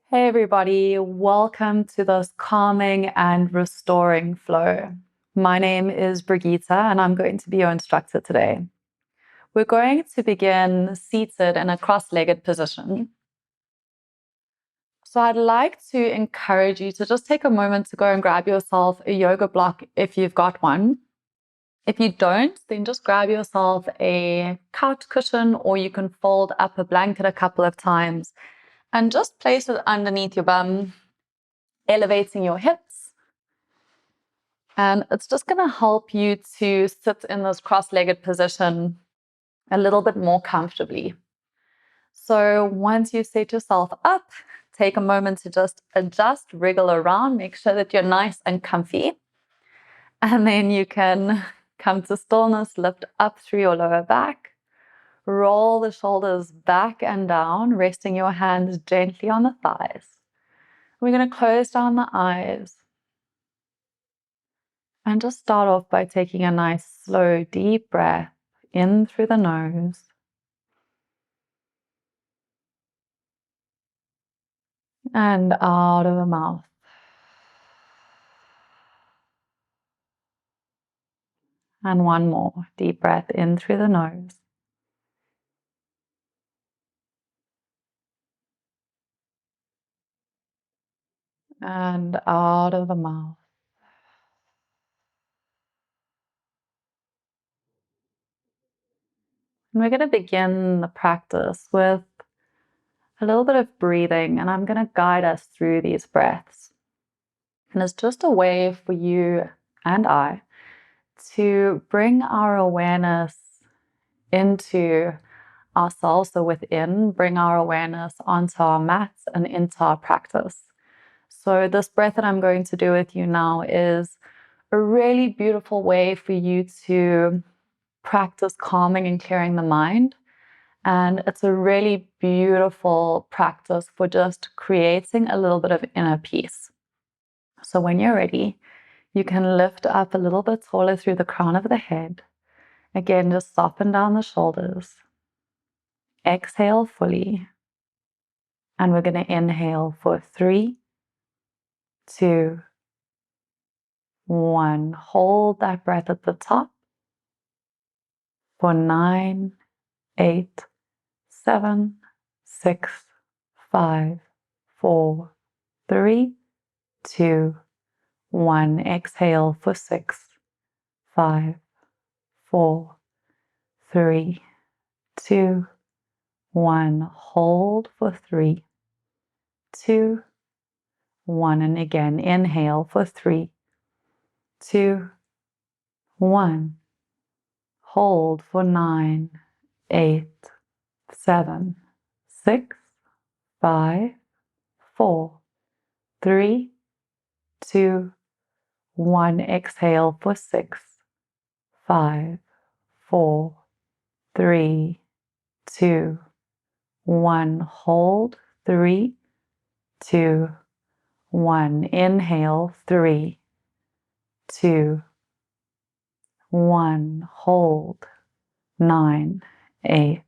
Hey everybody, welcome to this calming and restoring flow. My name is Brigitte and I'm going to be your instructor today. We're going to begin seated in a cross-legged position. So I'd like to encourage you to just take a moment to go and grab yourself a yoga block if you've got one. If you don't, then just grab yourself a couch cushion, or you can fold up a blanket a couple of times and just place it underneath your bum, elevating your hips. And it's just going to help you to sit in this cross-legged position a little bit more comfortably. So once you set yourself up, take a moment to just adjust, wriggle around, make sure that you're nice and comfy. And then you can come to stillness, lift up through your lower back, roll the shoulders back and down, resting your hands gently on the thighs. We're going to close down the eyes. And just start off by taking a nice, slow, deep breath in through the nose and out of the mouth. And one more deep breath in through the nose. And out of the mouth. And we're going to begin the practice with a little bit of breathing, and I'm going to guide us through these breaths. And it's just a way for you and I to bring our awareness into ourselves, so within, bring our awareness onto our mats and into our practice. So this breath that I'm going to do with you now is a really beautiful way for you to practice calming and clearing the mind. And it's a really beautiful practice for just creating a little bit of inner peace. So when you're ready, you can lift up a little bit taller through the crown of the head. Again, just soften down the shoulders. Exhale fully. And we're going to inhale for 3, 2, 1. Hold that breath at the top for 9, 8, 7, 6, 5, 4, 3, 2, 1. Exhale for 6, 5, 4, 3, 2, 1. Hold for 3, 2, 1. And again, inhale for 3, 2, 1. Hold for 9, 8, 7, 6, 5, 4, 3, 2, 1. Exhale for 6, 5, 4, 3, 2, 1. Hold 3, 2, 1. Inhale 3, 2, 1. Hold 9, 8,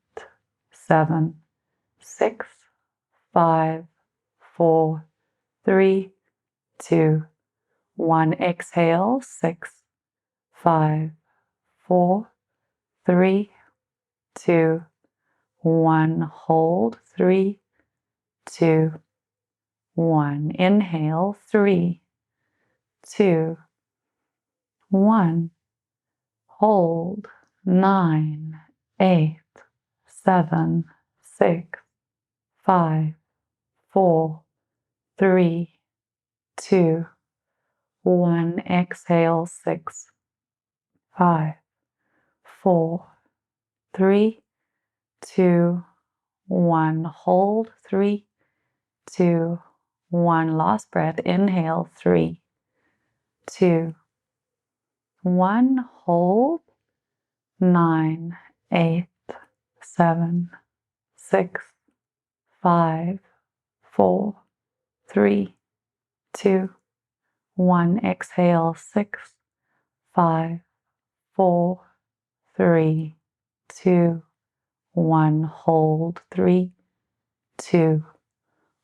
7, 6, 5, 4, 3, 2, 1. Exhale 6, 5, 4, 3, 2, 1. Hold 3, 2, 1. Inhale 3, 2, 1. Hold 9, 8, 7, 6, 5, 4, 3, 2, 1. Exhale 6, 5, 4, 3, 2, 1. Hold 3, 2, 1. Last breath. Inhale 3, 2, 1. Hold 9, 8, 7, 6, 5, 4, 3, 2, 1. Exhale 6, 5, 4, 3, 2, 1. Hold 3, 2,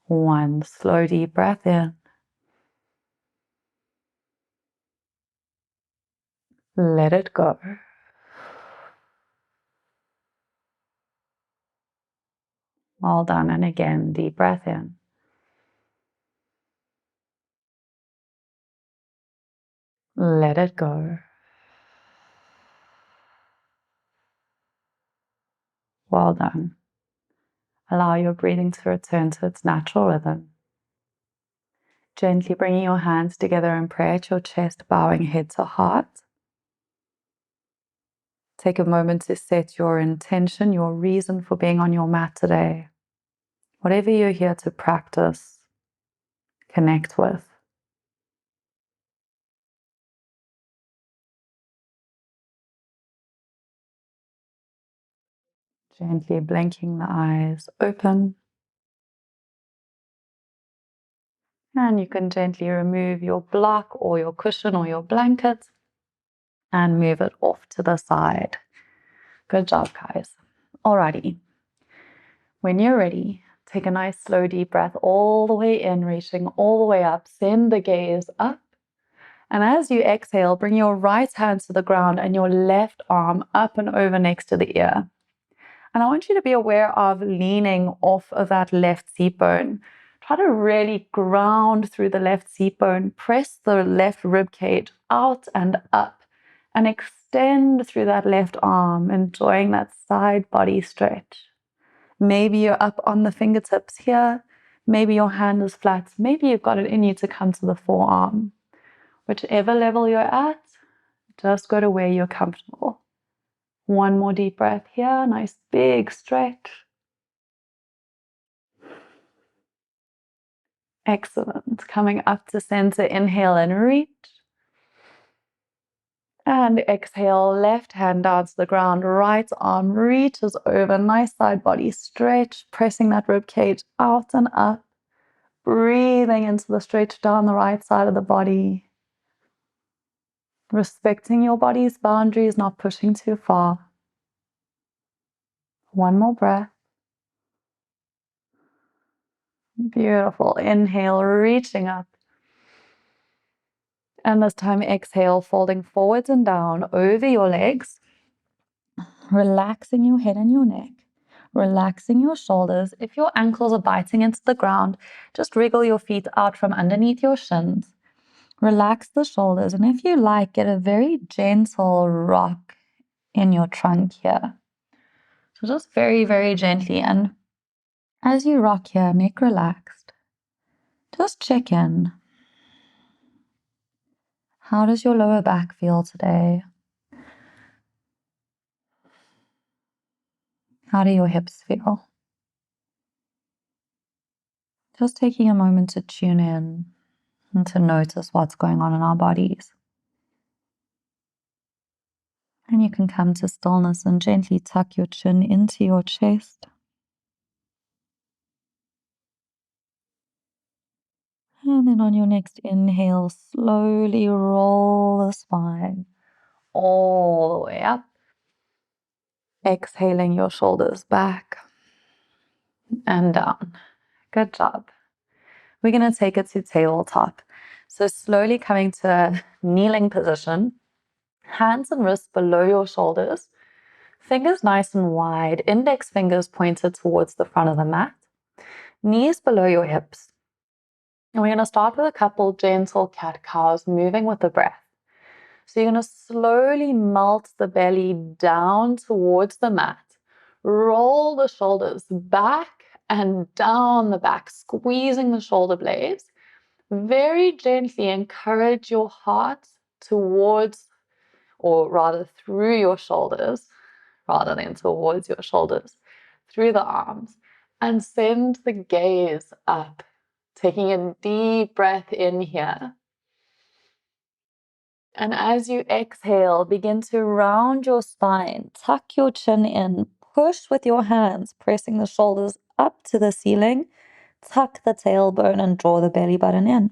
One slow, deep breath in. Let it go. Well done. And again, deep breath in. Let it go. Well done. Allow your breathing to return to its natural rhythm. Gently bringing your hands together in prayer at your chest, bowing head to heart. Take a moment to set your intention, your reason for being on your mat today. Whatever you're here to practice, connect with. Gently blinking the eyes open. And you can gently remove your block or your cushion or your blanket and move it off to the side. Good job, guys. Alrighty. When you're ready, take a nice slow deep breath all the way in, reaching all the way up. Send the gaze up. And as you exhale, bring your right hand to the ground and your left arm up and over next to the ear. And I want you to be aware of leaning off of that left seat bone. Try to really ground through the left seat bone. Press the left rib cage out and up and extend through that left arm, enjoying that side body stretch. Maybe you're up on the fingertips here. Maybe your hand is flat. Maybe you've got it in you to come to the forearm. Whichever level you're at, just go to where you're comfortable. One more deep breath here. Nice big stretch. Excellent. Coming up to center, inhale and reach. And exhale, left hand down to the ground, right arm reaches over. Nice side body stretch, pressing that rib cage out and up. Breathing into the stretch down the right side of the body. Respecting your body's boundaries, not pushing too far. One more breath. Beautiful. Inhale, reaching up. And this time, exhale, folding forwards and down over your legs. Relaxing your head and your neck. Relaxing your shoulders. If your ankles are biting into the ground, just wriggle your feet out from underneath your shins. Relax the shoulders. And if you like, get a very gentle rock in your trunk here. So just very, very gently. And as you rock here, neck relaxed, just check in. How does your lower back feel today? How do your hips feel? Just taking a moment to tune in and to notice what's going on in our bodies. And you can come to stillness and gently tuck your chin into your chest. And then on your next inhale, slowly roll the spine all the way up. Exhaling your shoulders back and down. Good job. We're going to take it to tabletop. So slowly coming to a kneeling position. Hands and wrists below your shoulders. Fingers nice and wide. Index fingers pointed towards the front of the mat. Knees below your hips. And we're going to start with a couple gentle cat-cows moving with the breath. So you're going to slowly melt the belly down towards the mat. Roll the shoulders back and down the back, squeezing the shoulder blades. Very gently encourage your heart towards, or rather through your shoulders, rather than towards your shoulders, through the arms. And send the gaze up, taking a deep breath in here. And as you exhale, begin to round your spine, tuck your chin in, push with your hands, pressing the shoulders up to the ceiling, tuck the tailbone and draw the belly button in.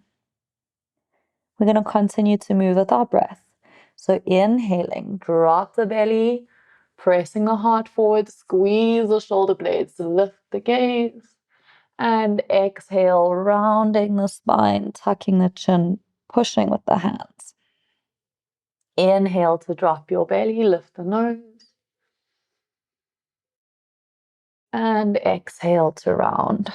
We're going to continue to move with our breath. So inhaling, drop the belly, pressing the heart forward, squeeze the shoulder blades, lift the gaze. And exhale, rounding the spine, tucking the chin, pushing with the hands. Inhale to drop your belly, lift the nose. And exhale to round.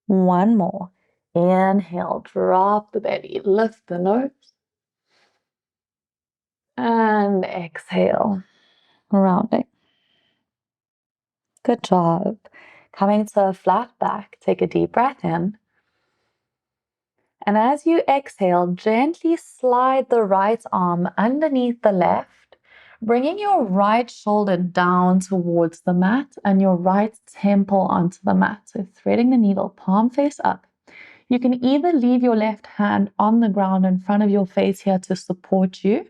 One more. Inhale, drop the belly, lift the nose. And exhale, rounding. Good job. Coming to a flat back, take a deep breath in. And as you exhale, gently slide the right arm underneath the left, bringing your right shoulder down towards the mat and your right temple onto the mat. So threading the needle, palm face up. You can either leave your left hand on the ground in front of your face here to support you,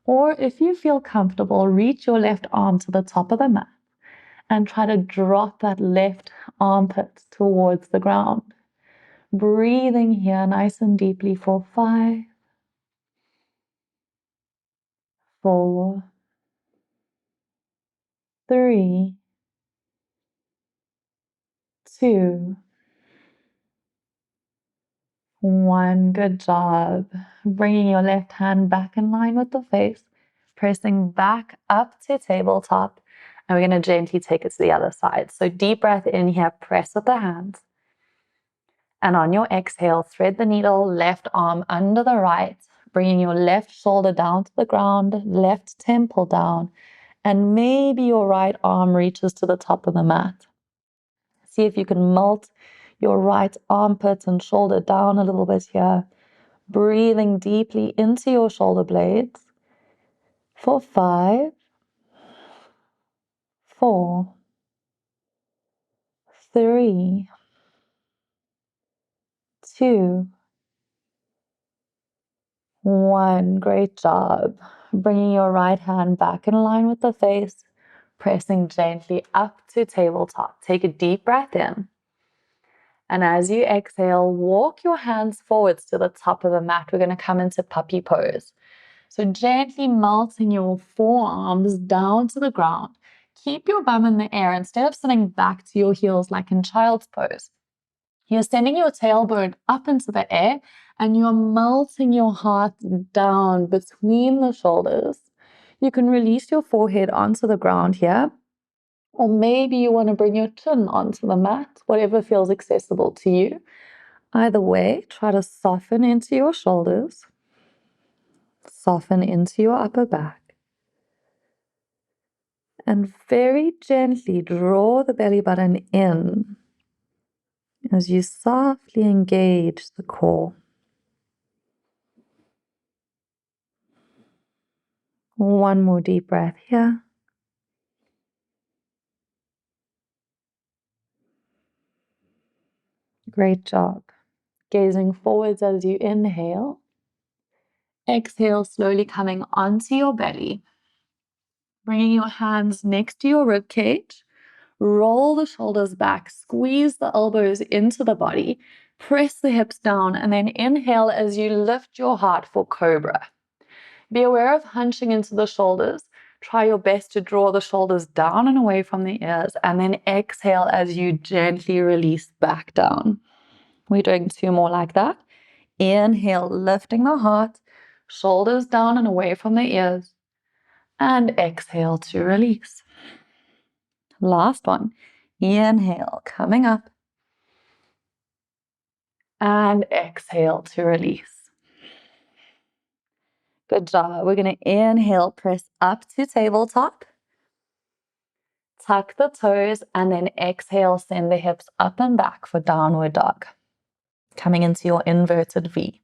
or if you feel comfortable, reach your left arm to the top of the mat and try to drop that left armpit towards the ground. Breathing here nice and deeply for 5, 4, 3, 2, 1. Good job. Bringing your left hand back in line with the face, pressing back up to tabletop, and we're going to gently take it to the other side. So deep breath in here, press with the hands. And on your exhale, thread the needle, left arm under the right, bringing your left shoulder down to the ground, left temple down, and maybe your right arm reaches to the top of the mat. See if you can melt your right armpit and shoulder down a little bit here, breathing deeply into your shoulder blades for 5, 4, 3, 2, 1. Great job. Bringing your right hand back in line with the face, pressing gently up to tabletop. Take a deep breath in. And as you exhale, walk your hands forwards to the top of the mat. We're going to come into puppy pose. So gently melting your forearms down to the ground. Keep your bum in the air instead of sitting back to your heels like in child's pose. You're sending your tailbone up into the air and you're melting your heart down between the shoulders. You can release your forehead onto the ground here, or maybe you want to bring your chin onto the mat, whatever feels accessible to you. Either way, try to soften into your shoulders, soften into your upper back, and very gently draw the belly button in as you softly engage the core. One more deep breath here. Great job. Gazing forwards as you inhale. Exhale, slowly coming onto your belly. Bringing your hands next to your rib cage. Roll the shoulders back. Squeeze the elbows into the body. Press the hips down and then inhale as you lift your heart for cobra. Be aware of hunching into the shoulders. Try your best to draw the shoulders down and away from the ears, and then exhale as you gently release back down. We're doing 2 more like that. Inhale, lifting the heart, shoulders down and away from the ears, and exhale to release. Last one. Inhale, coming up, and exhale to release. Good job. We're going to inhale, press up to tabletop. Tuck the toes and then exhale, send the hips up and back for downward dog. Coming into your inverted V.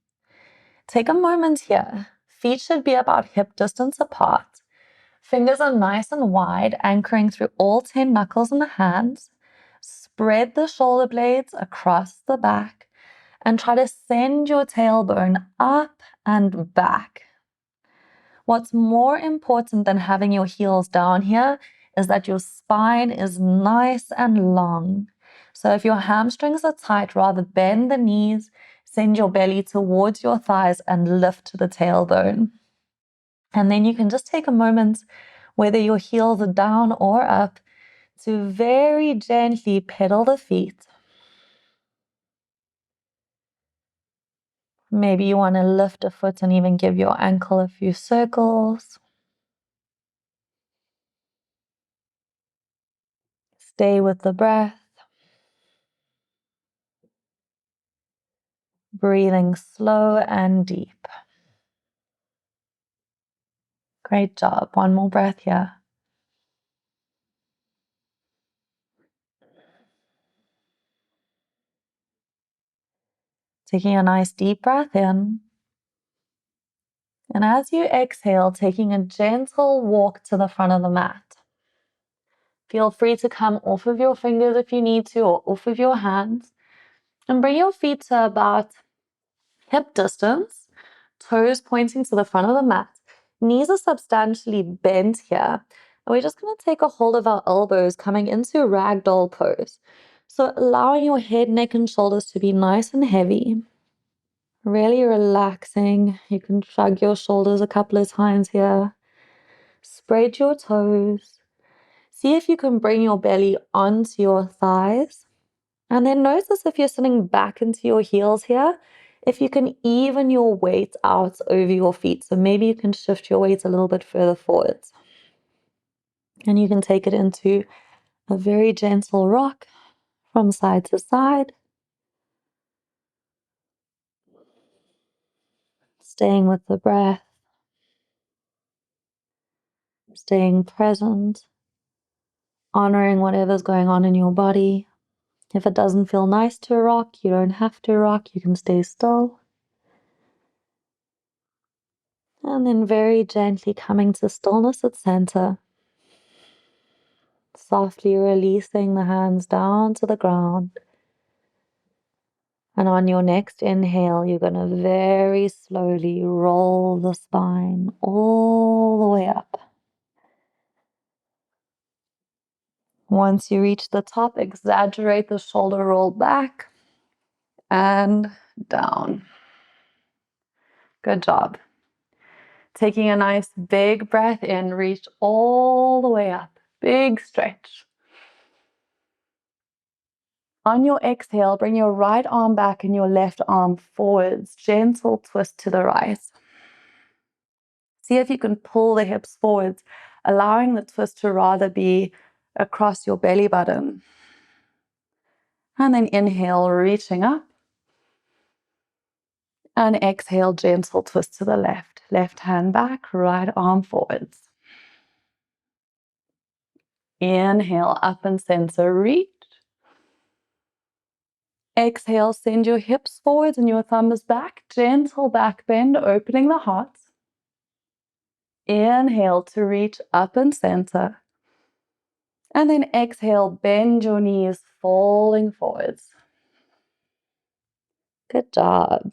Take a moment here. Feet should be about hip distance apart. Fingers are nice and wide, anchoring through all 10 knuckles in the hands. Spread the shoulder blades across the back and try to send your tailbone up and back. What's more important than having your heels down here is that your spine is nice and long. So if your hamstrings are tight, rather bend the knees, send your belly towards your thighs and lift the tailbone. And then you can just take a moment, whether your heels are down or up, to very gently pedal the feet. Maybe you want to lift a foot and even give your ankle a few circles. Stay with the breath. Breathing slow and deep. Great job. One more breath here. Taking a nice deep breath in. And as you exhale, taking a gentle walk to the front of the mat. Feel free to come off of your fingers if you need to, or off of your hands. And bring your feet to about hip distance, toes pointing to the front of the mat. Knees are substantially bent here. And we're just going to take a hold of our elbows coming into ragdoll pose. So allowing your head, neck, and shoulders to be nice and heavy. Really relaxing. You can shrug your shoulders a couple of times here. Spread your toes. See if you can bring your belly onto your thighs. And then notice if you're sitting back into your heels here, if you can even your weight out over your feet. So maybe you can shift your weight a little bit further forwards. And you can take it into a very gentle rock from side to side. Staying with the breath. Staying present. Honoring whatever's going on in your body. If it doesn't feel nice to rock, you don't have to rock. You can stay still. And then very gently coming to stillness at center. Softly releasing the hands down to the ground. And on your next inhale, you're going to very slowly roll the spine all the way up. Once you reach the top, exaggerate the shoulder roll back and down. Good job. Taking a nice big breath in, reach all the way up. Big stretch. On your exhale, bring your right arm back and your left arm forwards. Gentle twist to the right. See if you can pull the hips forwards, allowing the twist to rather be across your belly button. And then inhale, reaching up. And exhale, gentle twist to the left. Left hand back, right arm forwards. Inhale, up and center, reach. Exhale, send your hips forward and your thumbs back. Gentle back bend, opening the heart. Inhale to reach up and center. And then exhale, bend your knees, falling forwards. Good job.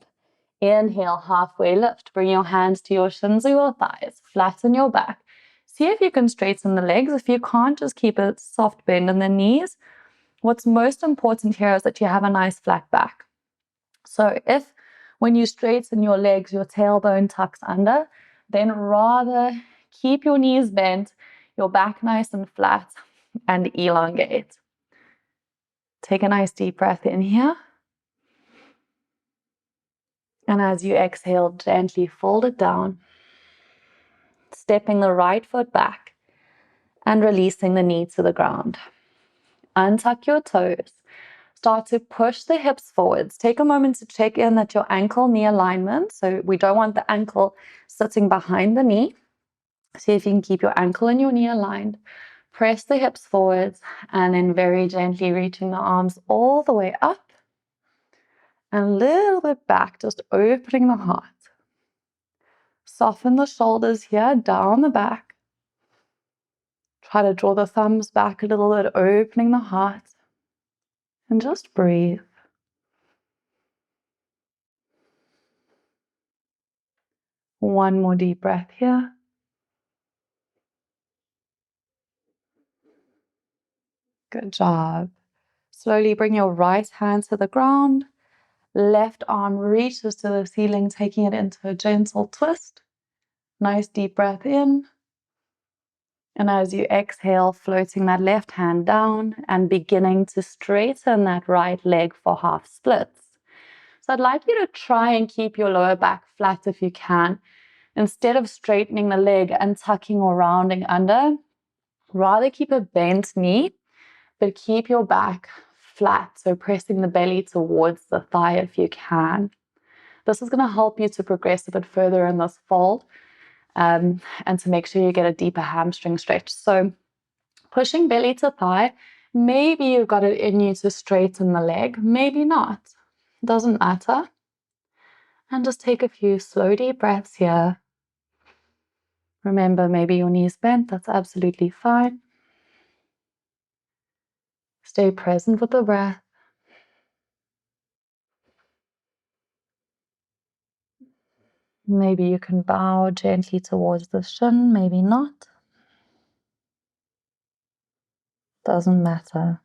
Inhale, halfway lift. Bring your hands to your shins or your thighs. Flatten your back. See if you can straighten the legs. If you can't, just keep a soft bend in the knees. What's most important here is that you have a nice flat back. So if when you straighten your legs, your tailbone tucks under, then rather keep your knees bent, your back nice and flat, and elongate. Take a nice deep breath in here. And as you exhale, gently fold it down, stepping the right foot back and releasing the knee to the ground. Untuck your toes. Start to push the hips forwards. Take a moment to check in that your ankle knee alignment. So we don't want the ankle sitting behind the knee. See if you can keep your ankle and your knee aligned. Press the hips forwards and then very gently reaching the arms all the way up and a little bit back, just opening the heart. Soften the shoulders here, down the back. Try to draw the thumbs back a little bit, opening the heart. And just breathe. One more deep breath here. Good job. Slowly bring your right hand to the ground. Left arm reaches to the ceiling, taking it into a gentle twist. Nice deep breath in. And as you exhale, floating that left hand down and beginning to straighten that right leg for half splits. So I'd like you to try and keep your lower back flat if you can. Instead of straightening the leg and tucking or rounding under, rather keep a bent knee, but keep your back flat. So pressing the belly towards the thigh if you can. This is going to help you to progress a bit further in this fold and to make sure you get a deeper hamstring stretch. So pushing belly to thigh, maybe you've got it in you to straighten the leg, maybe not. Doesn't matter. And just take a few slow, deep breaths here. Remember, maybe your knee's bent, that's absolutely fine. Stay present with the breath. Maybe you can bow gently towards the shin, maybe not. Doesn't matter.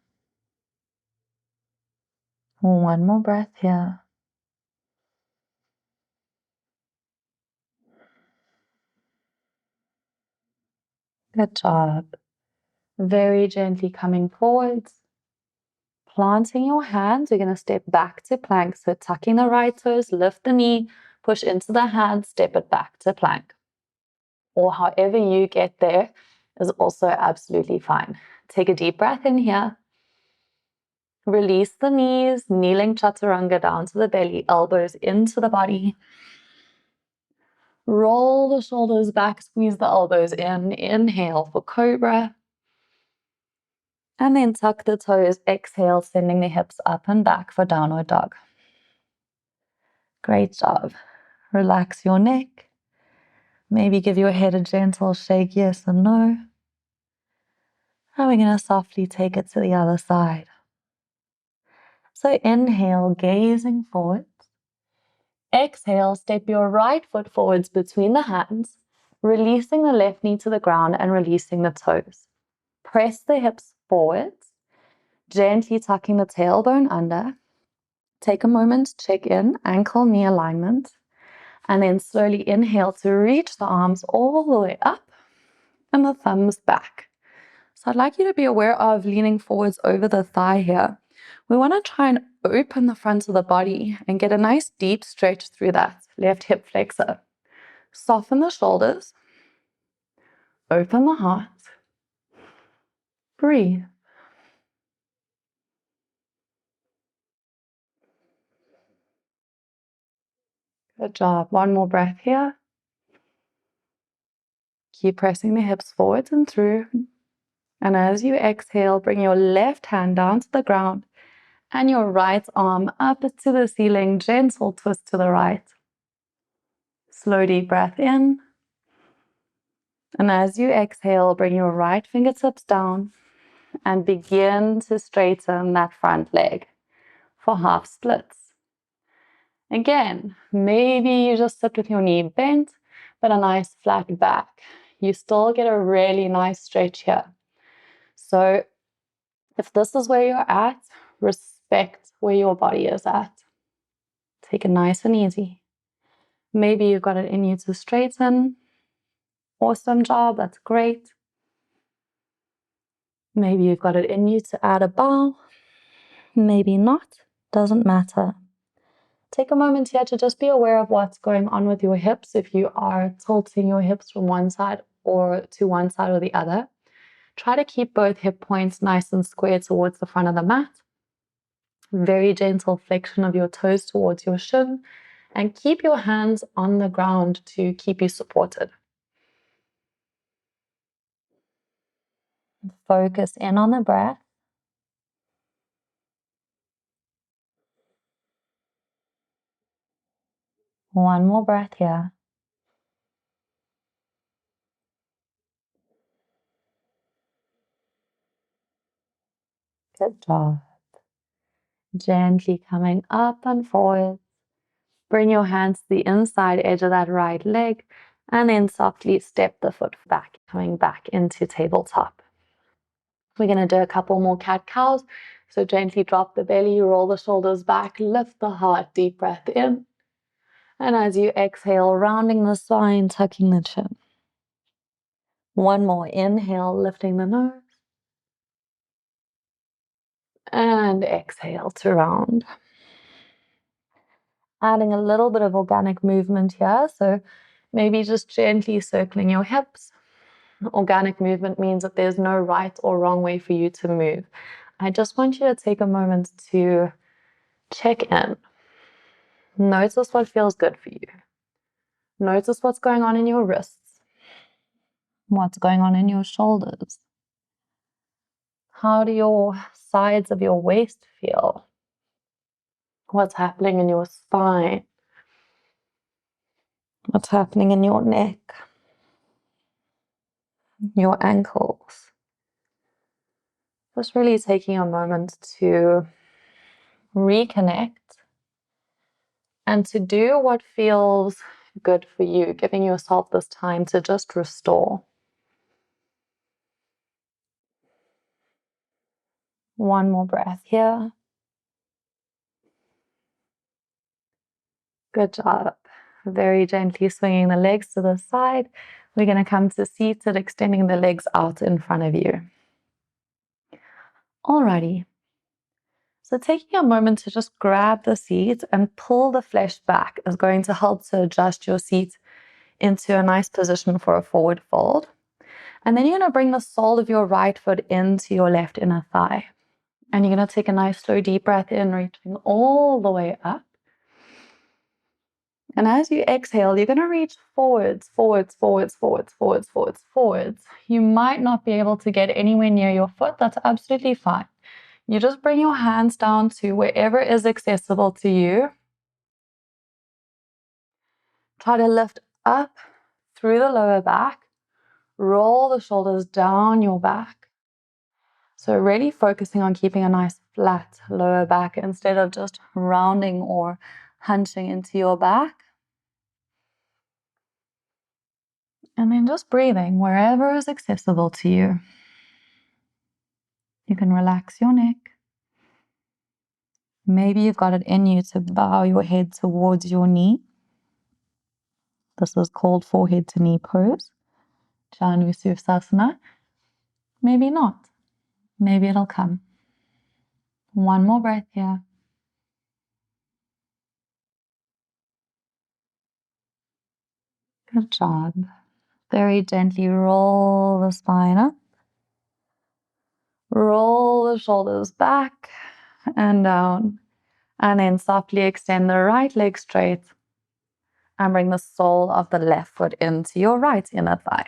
One more breath here. Good job. Very gently coming forwards. Planting your hands, you're going to step back to plank. So tucking the right toes, lift the knee, push into the hand, step it back to plank. Or however you get there is also absolutely fine. Take a deep breath in here. Release the knees, kneeling chaturanga down to the belly, elbows into the body. Roll the shoulders back, squeeze the elbows in. Inhale for cobra. And then tuck the toes, exhale, sending the hips up and back for downward dog. Great job. Relax your neck. Maybe give your head a gentle shake, yes and no. And we're going to softly take it to the other side. So inhale, gazing forwards. Exhale, step your right foot forwards between the hands, releasing the left knee to the ground and releasing the toes. Press the hips forwards, gently tucking the tailbone under. Take a moment to check in, ankle knee alignment, and then slowly inhale to reach the arms all the way up and the thumbs back. So I'd like you to be aware of leaning forwards over the thigh here. We want to try and open the front of the body and get a nice deep stretch through that left hip flexor. Soften the shoulders, open the heart, breathe. Good job. One more breath here. Keep pressing the hips forwards and through. And as you exhale, bring your left hand down to the ground and your right arm up to the ceiling, gentle twist to the right. Slow deep breath in. And as you exhale, bring your right fingertips down and begin to straighten that front leg for half splits. Again, maybe you just sit with your knee bent, but a nice flat back. You still get a really nice stretch here. So if this is where you're at, respect where your body is at. Take it nice and easy. Maybe you've got it in you to straighten. Awesome job, that's great. Maybe you've got it in you to add a bow. Maybe not, doesn't matter. Take a moment here to just be aware of what's going on with your hips. If you are tilting your hips from one side or to one side or the other, try to keep both hip points nice and square towards the front of the mat. Very gentle flexion of your toes towards your shin, and keep your hands on the ground to keep you supported. Focus in on the breath. One more breath here. Good job. Gently coming up and forward. Bring your hands to the inside edge of that right leg and then softly step the foot back, coming back into tabletop. We're going to do a couple more cat-cows. So gently drop the belly, roll the shoulders back, lift the heart, deep breath in. And as you exhale, rounding the spine, tucking the chin. One more. Inhale, lifting the nose. And exhale to round. Adding a little bit of organic movement here. So maybe just gently circling your hips. Organic movement means that there's no right or wrong way for you to move. I just want you to take a moment to check in. Notice what feels good for you. Notice what's going on in your wrists. What's going on in your shoulders. How do your sides of your waist feel? What's happening in your spine? What's happening in your neck? Your ankles? Just really taking a moment to reconnect and to do what feels good for you, giving yourself this time to just restore. One more breath here. Good job. Very gently swinging the legs to the side. We're going to come to seated, extending the legs out in front of you. Alrighty. So taking a moment to just grab the seat and pull the flesh back is going to help to adjust your seat into a nice position for a forward fold. And then you're going to bring the sole of your right foot into your left inner thigh. And you're going to take a nice slow deep breath in, reaching all the way up. And as you exhale, you're going to reach forwards, forwards, forwards, forwards, forwards, forwards, forwards. You might not be able to get anywhere near your foot. That's absolutely fine. You just bring your hands down to wherever is accessible to you. Try to lift up through the lower back. Roll the shoulders down your back. So really focusing on keeping a nice flat lower back instead of just rounding or hunching into your back. And then just breathing wherever is accessible to you. You can relax your neck. Maybe you've got it in you to bow your head towards your knee. This is called forehead to knee pose, Janu Sursasana. Maybe not. Maybe it'll come. One more breath here. Good job. Very gently roll the spine up. Roll the shoulders back and down. And then softly extend the right leg straight. And bring the sole of the left foot into your right inner thigh.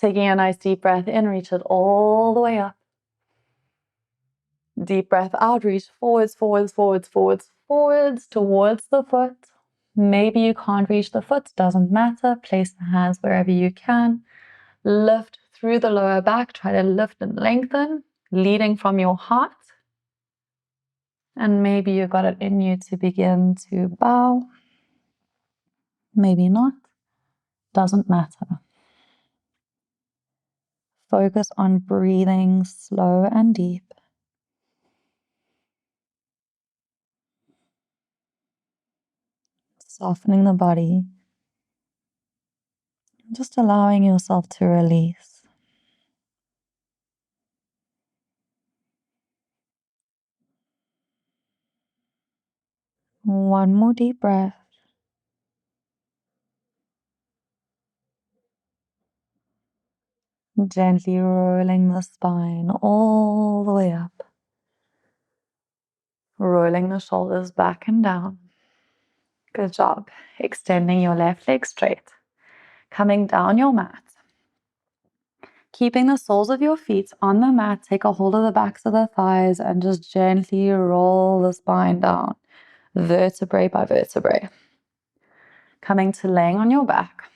Taking a nice deep breath in, reach it all the way up. Deep breath out, reach forwards, forwards, forwards, forwards, forwards towards the foot. Maybe you can't reach the foot, doesn't matter. Place the hands wherever you can. Lift through the lower back, try to lift and lengthen, leading from your heart. And maybe you've got it in you to begin to bow. Maybe not, doesn't matter. Focus on breathing slow and deep. Softening the body. Just allowing yourself to release. One more deep breath. Gently rolling the spine all the way up. Rolling the shoulders back and down. Good job. Extending your left leg straight. Coming down your mat. Keeping the soles of your feet on the mat, take a hold of the backs of the thighs and just gently roll the spine down, vertebrae by vertebrae. Coming to laying on your back.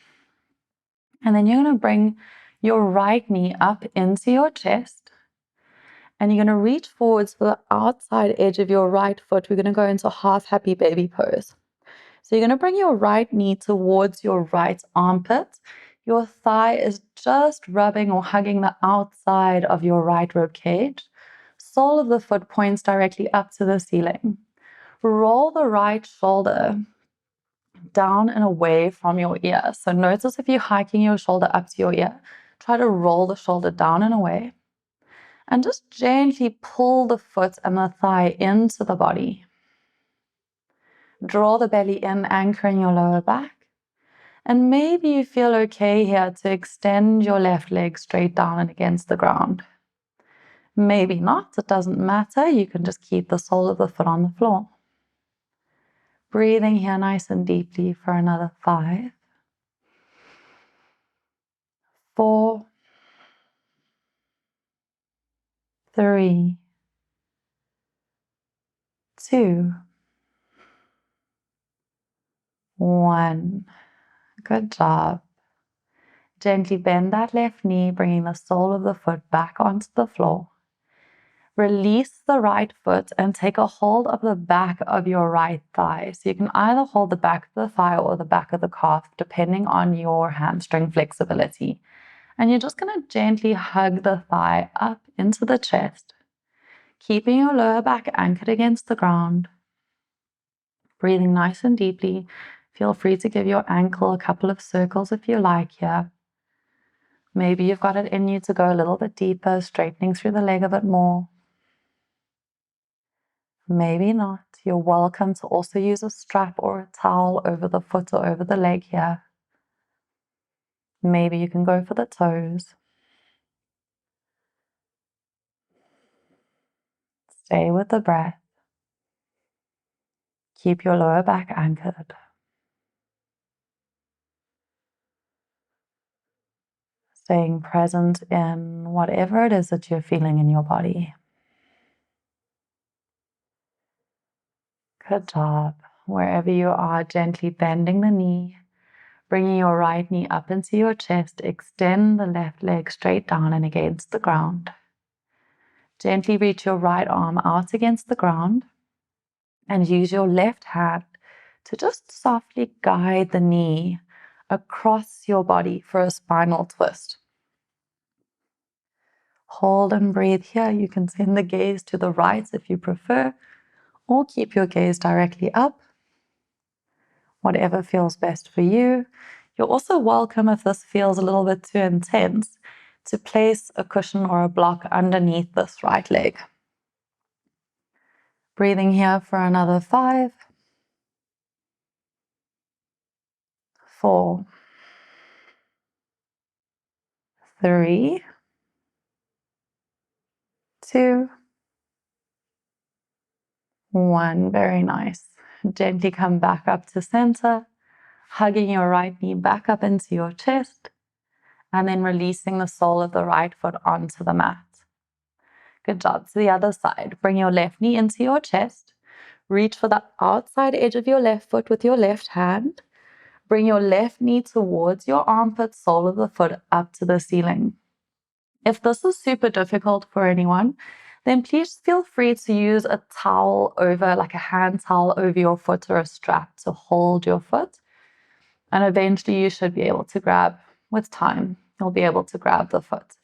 And then you're going to bring your right knee up into your chest. And you're going to reach forwards for the outside edge of your right foot. We're going to go into half happy baby pose. So you're going to bring your right knee towards your right armpit. Your thigh is just rubbing or hugging the outside of your right rib cage. Sole of the foot points directly up to the ceiling. Roll the right shoulder down and away from your ear. So notice if you're hiking your shoulder up to your ear, try to roll the shoulder down and away. And just gently pull the foot and the thigh into the body. Draw the belly in, anchoring your lower back. And maybe you feel okay here to extend your left leg straight down and against the ground. Maybe not, it doesn't matter. You can just keep the sole of the foot on the floor. Breathing here nice and deeply for another 5, 4, 3, 2, 1. Good job. Gently bend that left knee, bringing the sole of the foot back onto the floor. Release the right foot and take a hold of the back of your right thigh. So you can either hold the back of the thigh or the back of the calf, depending on your hamstring flexibility. And you're just going to gently hug the thigh up into the chest, keeping your lower back anchored against the ground. Breathing nice and deeply. Feel free to give your ankle a couple of circles if you like here. Maybe you've got it in you to go a little bit deeper, straightening through the leg a bit more. Maybe not. You're welcome to also use a strap or a towel over the foot or over the leg here. Maybe you can go for the toes. Stay with the breath. Keep your lower back anchored. Staying present in whatever it is that you're feeling in your body. Good job. Wherever you are, gently bending the knee, bringing your right knee up into your chest, extend the left leg straight down and against the ground. Gently reach your right arm out against the ground and use your left hand to just softly guide the knee across your body for a spinal twist. Hold and breathe here. You can send the gaze to the right if you prefer, or keep your gaze directly up. Whatever feels best for you. You're also welcome, if this feels a little bit too intense, to place a cushion or a block underneath this right leg. Breathing here for another 5, 4, 3, 2, 1. Very nice. Gently come back up to center, hugging your right knee back up into your chest, and then releasing the sole of the right foot onto the mat. Good job. To the other side. Bring your left knee into your chest. Reach for the outside edge of your left foot with your left hand. Bring your left knee towards your armpit, sole of the foot up to the ceiling. If this is super difficult for anyone, then please feel free to use a towel over, like a hand towel over your foot or a strap to hold your foot. And eventually you should be able to grab, with time, you'll be able to grab the foot.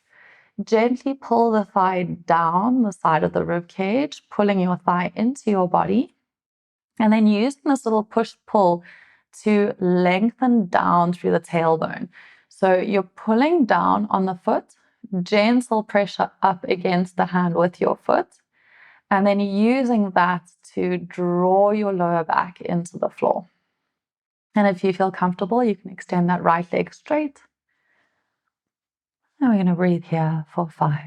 Gently pull the thigh down the side of the rib cage, pulling your thigh into your body. And then using this little push-pull to lengthen down through the tailbone. So you're pulling down on the foot, gentle pressure up against the hand with your foot, and then using that to draw your lower back into the floor. And if you feel comfortable, you can extend that right leg straight. And we're going to breathe here for 5,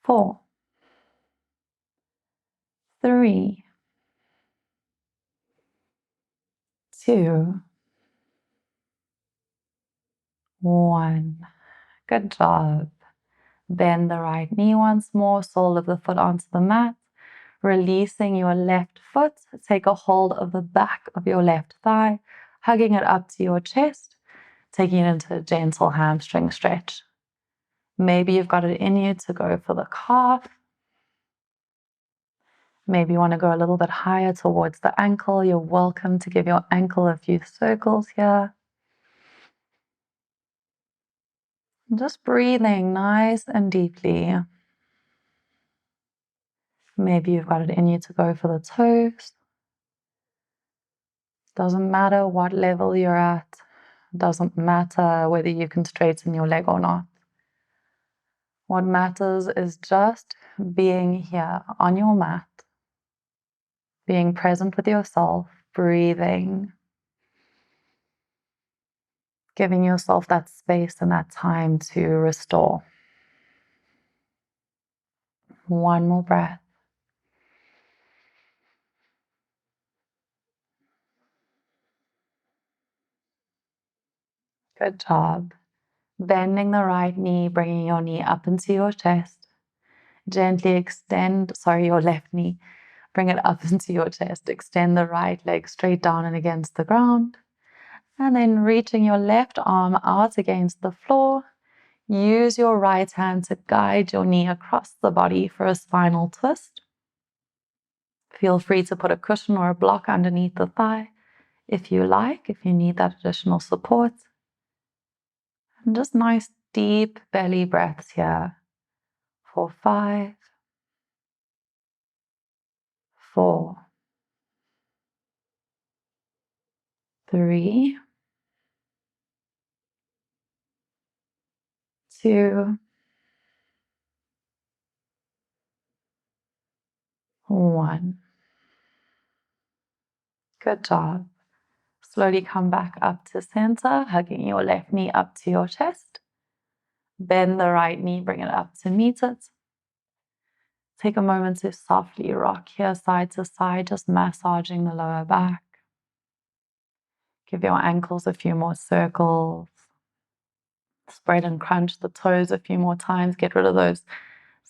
4, 3, 2, 1. Good job. Bend the right knee once more, sole of the foot onto the mat. Releasing your left foot, take a hold of the back of your left thigh, hugging it up to your chest, taking it into a gentle hamstring stretch. Maybe you've got it in you to go for the calf. Maybe you want to go a little bit higher towards the ankle. You're welcome to give your ankle a few circles here. Just breathing nice and deeply. Maybe you've got it in you to go for the toes. Doesn't matter what level you're at. Doesn't matter whether you can straighten your leg or not. What matters is just being here on your mat, being present with yourself, breathing, giving yourself that space and that time to restore. One more breath. Good job. Bending the right knee, bringing your knee up into your chest. Gently extend, your left knee. Bring it up into your chest. Extend the right leg straight down and against the ground. And then reaching your left arm out against the floor. Use your right hand to guide your knee across the body for a spinal twist. Feel free to put a cushion or a block underneath the thigh if you like, if you need that additional support. And just nice deep belly breaths here for 5, 4, 3, 2, 1. Good job. Slowly come back up to center, hugging your left knee up to your chest. Bend the right knee, bring it up to meet it. Take a moment to softly rock here side to side, just massaging the lower back. Give your ankles a few more circles. Spread and crunch the toes a few more times. Get rid of those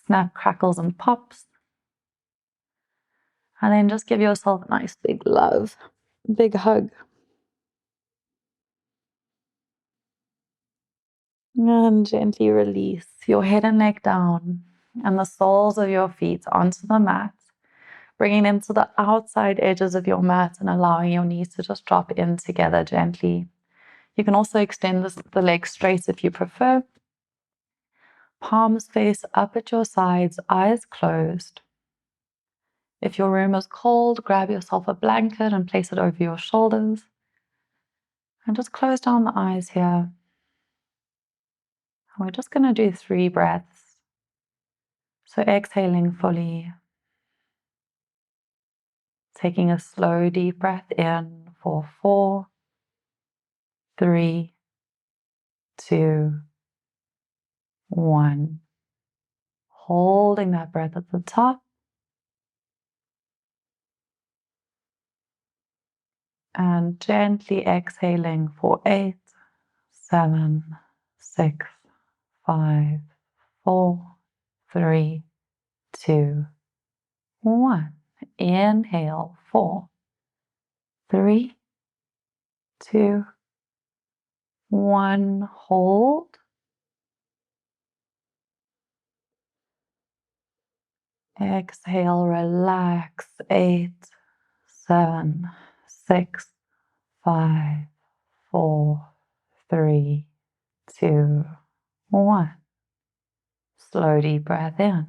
snap, crackles, and pops. And then just give yourself a nice big love, big hug. And gently release your head and neck down and the soles of your feet onto the mat, bringing them to the outside edges of your mat and allowing your knees to just drop in together gently. You can also extend the legs straight if you prefer. Palms face up at your sides, eyes closed. If your room is cold, grab yourself a blanket and place it over your shoulders. And just close down the eyes here. And we're just going to do 3 breaths. So exhaling fully. Taking a slow, deep breath in for 4, 3, 2, 1. Holding that breath at the top. And gently exhaling for 8, 7, 6, 5, 4, 3, 2, 1. Inhale, 4, 3, 2, 1. Hold. Exhale, relax. 8, 7, 6, 5, 4, 3, 2, 1. Slow deep breath in.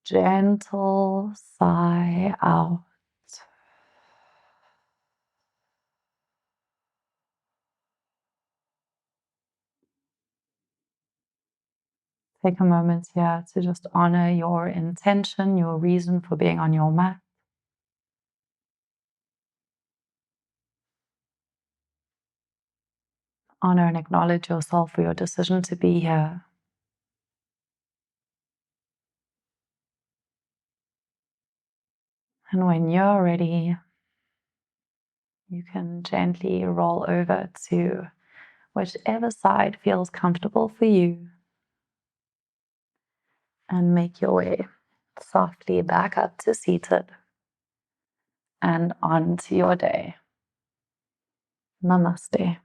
Gentle sigh out. Take a moment here to just honor your intention, your reason for being on your mat. Honor and acknowledge yourself for your decision to be here. And when you're ready, you can gently roll over to whichever side feels comfortable for you and make your way softly back up to seated and on to your day. Namaste.